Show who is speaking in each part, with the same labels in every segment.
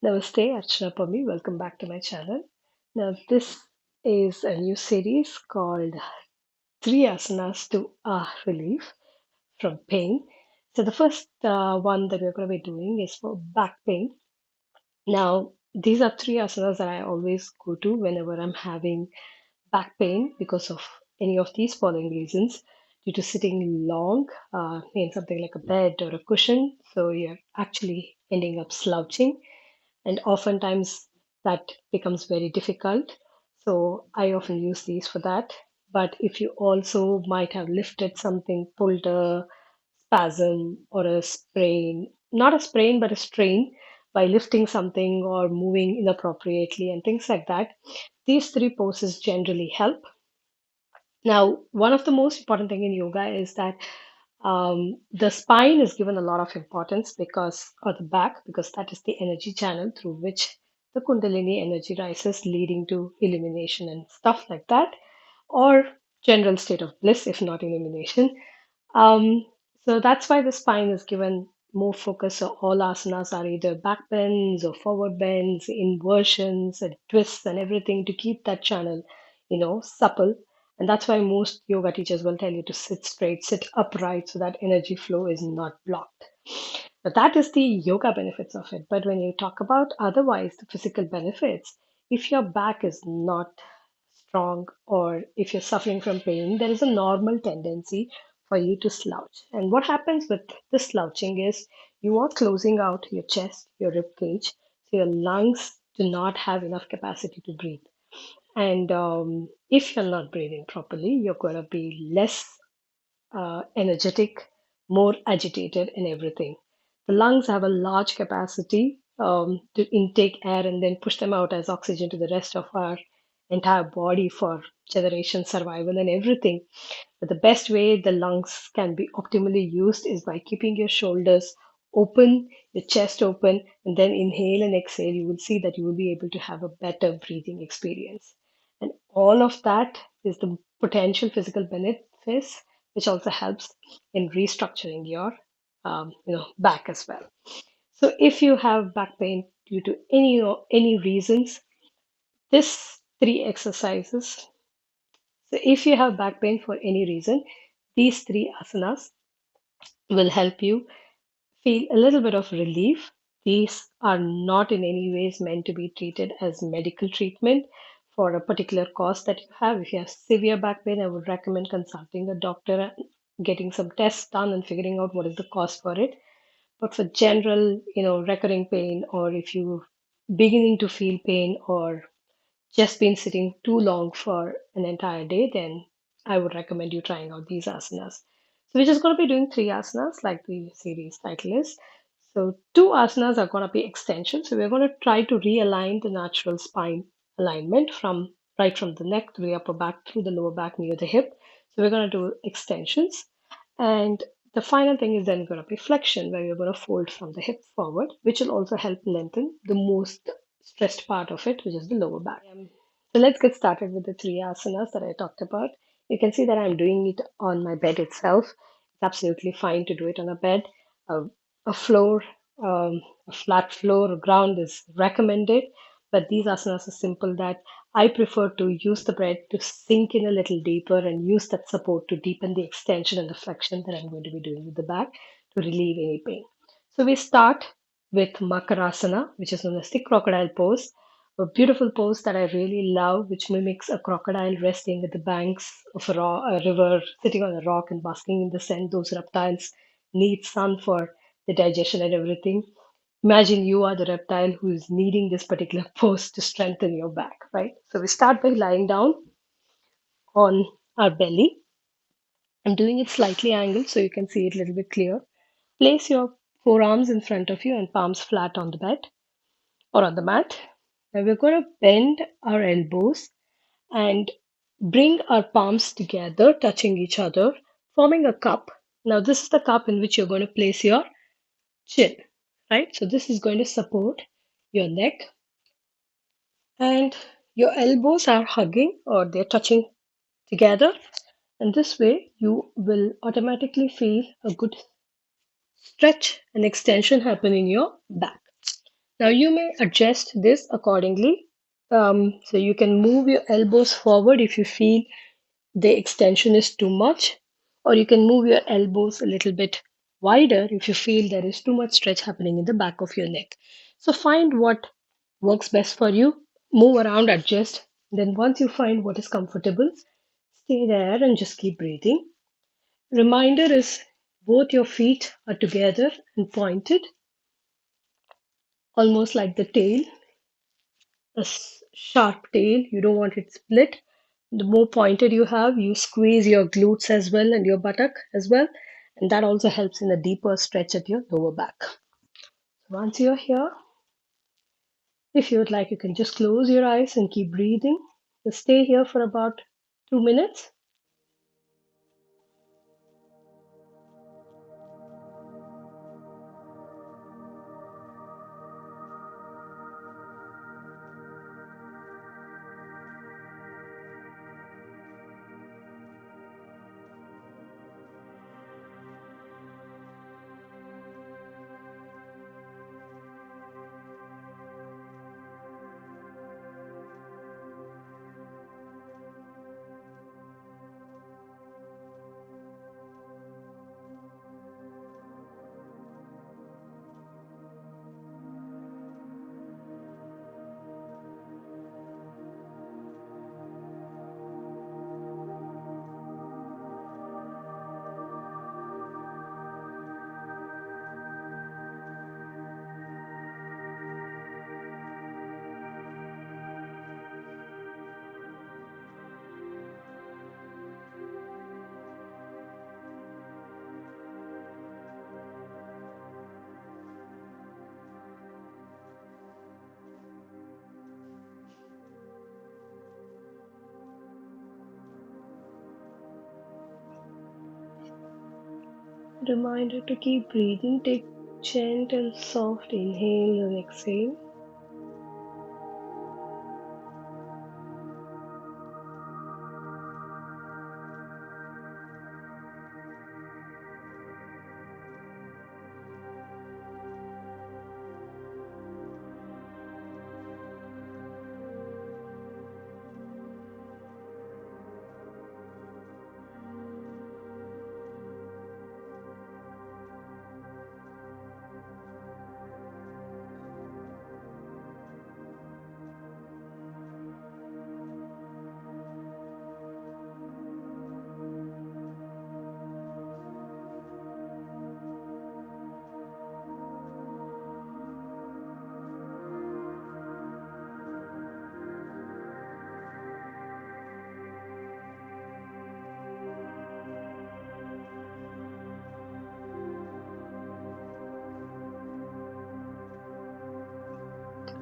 Speaker 1: Namaste, Archana Pami. Welcome back to my channel. Now, this is a new series called Three Asanas to Relief from Pain. So, the first one that we're going to be doing is for back pain. Now, these are three asanas that I always go to whenever I'm having back pain because of any of these following reasons due to sitting long in something like a bed or a cushion. So, you're actually ending up slouching and oftentimes that becomes very difficult. So I often use these for that. But if you also might have lifted something, pulled a spasm or a sprain, not a sprain, but a strain by lifting something or moving inappropriately and things like that, these three poses generally help. Now, one of the most important thing in yoga is that the spine is given a lot of importance because, or the back, because that is the energy channel through which the Kundalini energy rises, leading to illumination and stuff like that, or general state of bliss, if not illumination. Um, so that's why the spine is given more focus. So all asanas are either back bends or forward bends, inversions and twists and everything to keep that channel, supple. And that's why most yoga teachers will tell you to sit straight, sit upright so that energy flow is not blocked. But that is the yoga benefits of it. But when you talk about otherwise the physical benefits, if your back is not strong or if you're suffering from pain, there is a normal tendency for you to slouch. And what happens with the slouching is you are closing out your chest, your rib cage, so your lungs do not have enough capacity to breathe. And if you're not breathing properly, you're going to be less energetic, more agitated, and everything. The lungs have a large capacity to intake air and then push them out as oxygen to the rest of our entire body for generation, survival, and everything. But the best way the lungs can be optimally used is by keeping your shoulders open, your chest open, and then inhale and exhale. You will see that you will be able to have a better breathing experience. And all of that is the potential physical benefits, which also helps in restructuring your back as well. So if you have back pain due to any reasons, this three exercises. So if you have back pain for any reason, these three asanas will help you feel a little bit of relief. These are not in any ways meant to be treated as medical treatment for a particular cause that you have. If you have severe back pain, I would recommend consulting a doctor, getting some tests done, and figuring out what is the cause for it. But for general, recurring pain, or if you beginning to feel pain or just been sitting too long for an entire day, then I would recommend you trying out these asanas. So we're just going to be doing three asanas, like the series title is. So two asanas are going to be extensions. So we're going to try to realign the natural spine alignment from right from the neck to the upper back through the lower back near the hip. So we're going to do extensions. And the final thing is then going to be flexion, where you're going to fold from the hip forward, which will also help lengthen the most stressed part of it, which is the lower back. So let's get started with the three asanas that I talked about. You can see that I'm doing it on my bed itself. It's absolutely fine to do it on a bed. A, a floor, a flat floor or ground is recommended, but these asanas are simple that I prefer to use the bed to sink in a little deeper and use that support to deepen the extension and the flexion that I'm going to be doing with the back to relieve any pain. So we start with Makarasana, which is known as the crocodile pose, a beautiful pose that I really love, which mimics a crocodile resting at the banks of a river, sitting on a rock and basking in the sun. Those reptiles need sun for the digestion and everything. Imagine you are the reptile who is needing this particular pose to strengthen your back, right? So we start by lying down on our belly. I'm doing it slightly angled so you can see it a little bit clear. Place your forearms in front of you and palms flat on the bed or on the mat. Now we're going to bend our elbows and bring our palms together, touching each other, forming a cup. Now, this is the cup in which you're going to place your chin, right? So, this is going to support your neck, and your elbows are hugging or they're touching together. And this way, you will automatically feel a good stretch and extension happen in your back. Now you may adjust this accordingly. So you can move your elbows forward if you feel the extension is too much, or you can move your elbows a little bit wider if you feel there is too much stretch happening in the back of your neck. So find what works best for you, move around, adjust. Then once you find what is comfortable, stay there and just keep breathing. Reminder is both your feet are together and pointed, almost like the tail, sharp tail. You don't want it split. The more pointed you have, you squeeze your glutes as well and your buttock as well. And that also helps in a deeper stretch at your lower back. Once you're here, if you would like, you can just close your eyes and keep breathing. Just stay here for about 2 minutes. Reminder to keep breathing. Take gentle, soft inhale and exhale.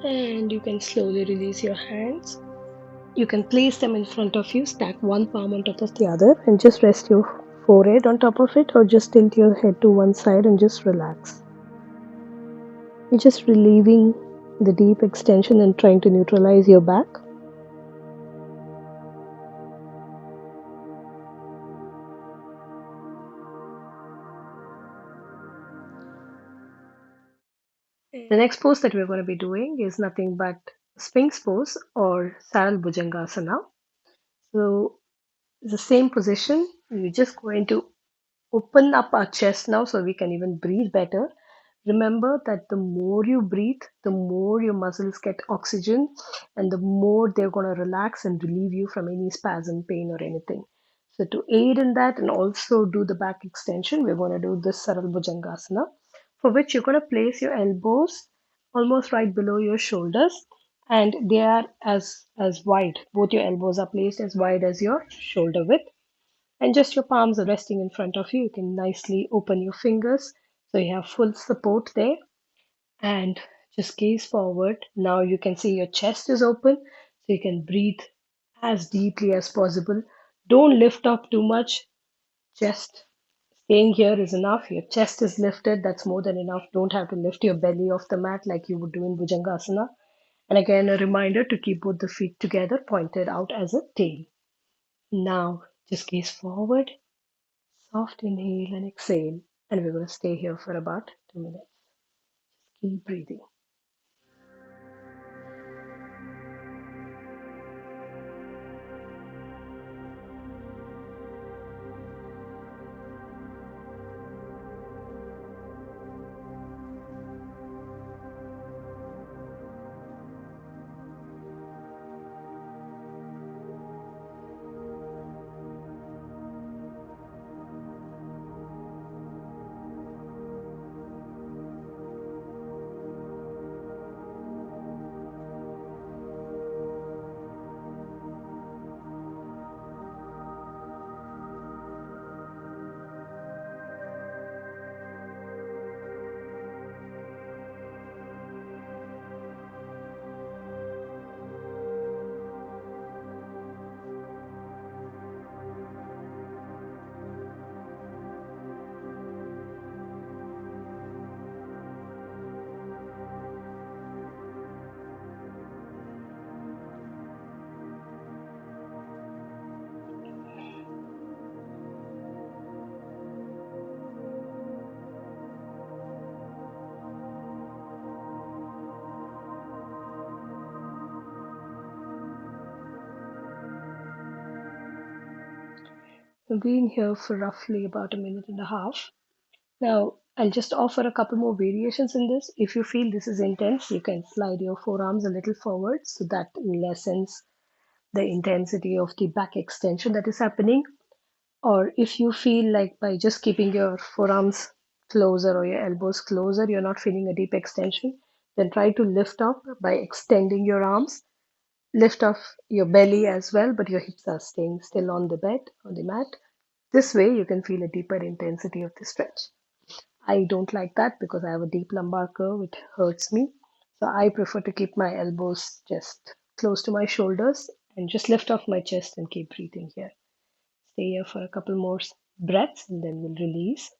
Speaker 1: And you can slowly release your hands. You can place them in front of you, stack one palm on top of the other, and just rest your forehead on top of it, or just tilt your head to one side and just relax. You're just relieving the deep extension and trying to neutralize your back. The next pose that we're going to be doing is nothing but Sphinx pose or SARAL BHUJANGASANA. So, it's the same position. We're just going to open up our chest now so we can even breathe better. Remember that the more you breathe, the more your muscles get oxygen and the more they're going to relax and relieve you from any spasm, pain, or anything. So, to aid in that and also do the back extension, we're going to do this Saral Bhujangasana, for which you're going to place your elbows almost right below your shoulders and they are as wide. Both your elbows are placed as wide as your shoulder width and just your palms are resting in front of you. You can nicely open your fingers so you have full support there and just gaze forward. Now you can see your chest is open so you can breathe as deeply as possible. Don't lift up too much, just staying here is enough. Your chest is lifted, that's more than enough. Don't have to lift your belly off the mat like you would do in Bhujangasana. And again, a reminder to keep both the feet together, pointed out as a tail. Now, just gaze forward. Soft inhale and exhale, and we're going to stay here for about 2 minutes. Keep breathing. I've been here for roughly about a minute and a half. Now, I'll just offer a couple more variations in this. If you feel this is intense, you can slide your forearms a little forward so that lessens the intensity of the back extension that is happening. Or if you feel like by just keeping your forearms closer or your elbows closer, you're not feeling a deep extension, then try to lift up by extending your arms. Lift off your belly as well, but your hips are staying still on the bed, on the mat. This way, you can feel a deeper intensity of the stretch. I don't like that because I have a deep lumbar curve, it hurts me. So I prefer to keep my elbows just close to my shoulders and just lift off my chest and keep breathing here. Stay here for a couple more breaths and then we'll release.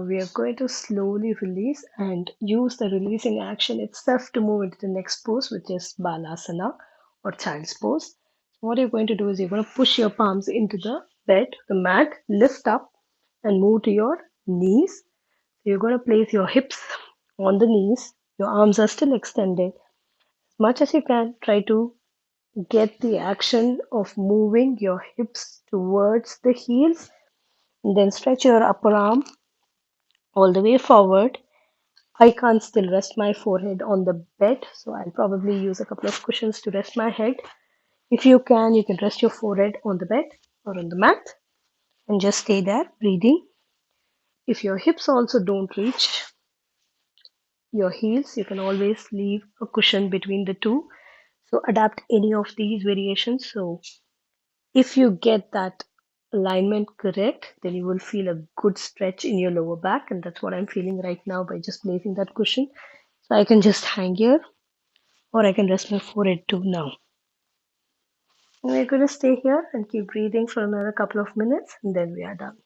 Speaker 1: We are going to slowly release and use the releasing action itself to move into the next pose, which is Balasana or child's pose. So what you're going to do is you're going to push your palms into the bed, the mat, lift up and move to your knees. So you're going to place your hips on the knees. Your arms are still extended. As much as you can, try to get the action of moving your hips towards the heels. And then stretch your upper arm all the way forward. I can't still rest my forehead on the bed, so I'll probably use a couple of cushions to rest my head. If you can rest your forehead on the bed or on the mat and just stay there breathing. If your hips also don't reach your heels, you can always leave a cushion between the two. So adapt any of these variations. So if you get that alignment correct, then you will feel a good stretch in your lower back, and that's what I'm feeling right now by just placing that cushion. So I can just hang here or I can rest my forehead too now. And we're going to stay here and keep breathing for another couple of minutes and then we are done.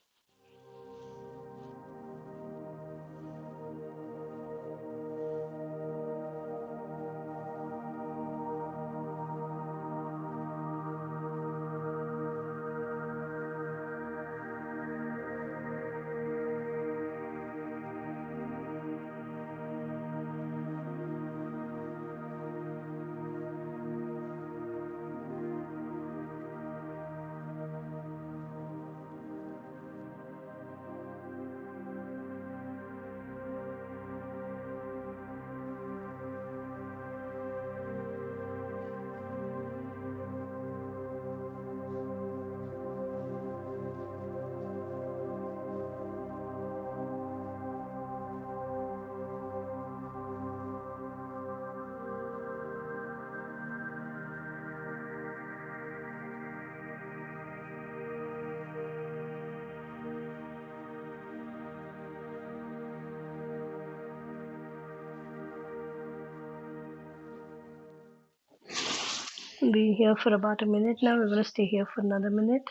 Speaker 1: Be here for about a minute now. We're going to stay here for another minute.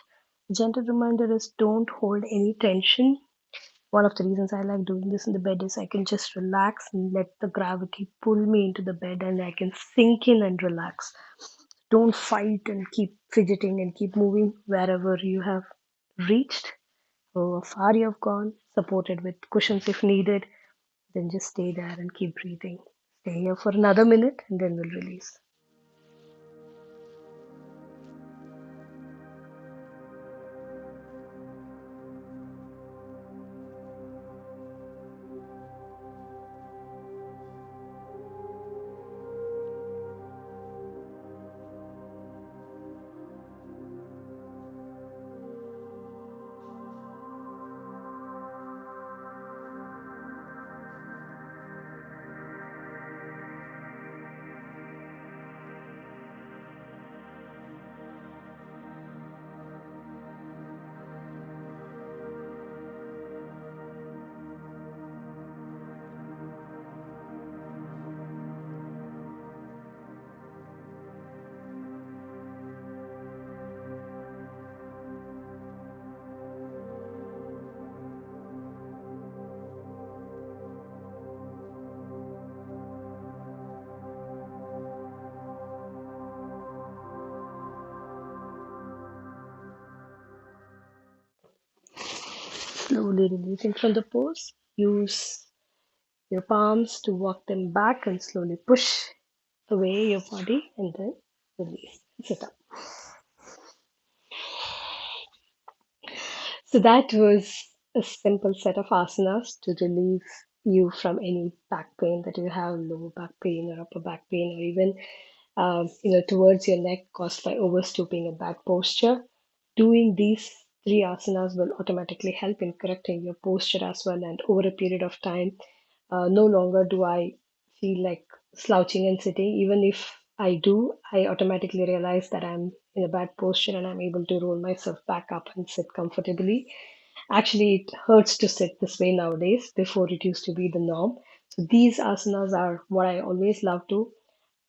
Speaker 1: Gentle reminder is don't hold any tension. One of the reasons I like doing this in the bed is I can just relax and let the gravity pull me into the bed and I can sink in and relax. Don't fight and keep fidgeting and keep moving wherever you have reached, however far you have gone, supported with cushions if needed. Then just stay there and keep breathing. Stay here for another minute and then we'll release. slowly releasing from the pose. Use your palms to walk them back and slowly push away your body and then release. Sit up. So that was a simple set of asanas to relieve you from any back pain that you have, lower back pain or upper back pain, or even towards your neck caused by overstooping and bad posture. Doing these three asanas will automatically help in correcting your posture as well. And over a period of time, no longer do I feel like slouching and sitting. Even if I do, I automatically realize that I'm in a bad posture and I'm able to roll myself back up and sit comfortably. Actually, it hurts to sit this way nowadays. Before, it used to be the norm. So these asanas are what I always love to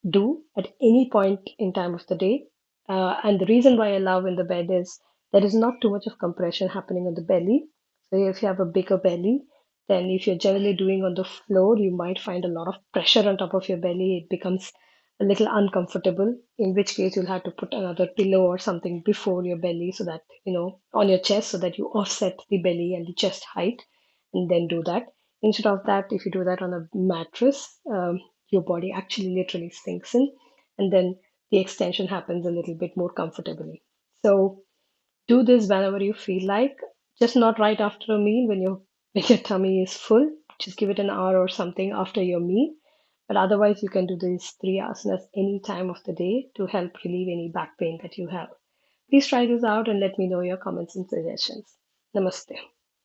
Speaker 1: do at any point in time of the day. And the reason why I love in the bed is there is not too much of compression happening on the belly. So if you have a bigger belly, then if you're generally doing on the floor, you might find a lot of pressure on top of your belly. It becomes a little uncomfortable, in which case you'll have to put another pillow or something before your belly so that, on your chest so that you offset the belly and the chest height and then do that. Instead of that, if you do that on a mattress, your body actually literally sinks in, and then the extension happens a little bit more comfortably. So do this whenever you feel like, just not right after a meal when your when your tummy is full. Just give it an hour or something after your meal. But otherwise, you can do these three asanas any time of the day to help relieve any back pain that you have. Please try this out and let me know your comments and suggestions. Namaste.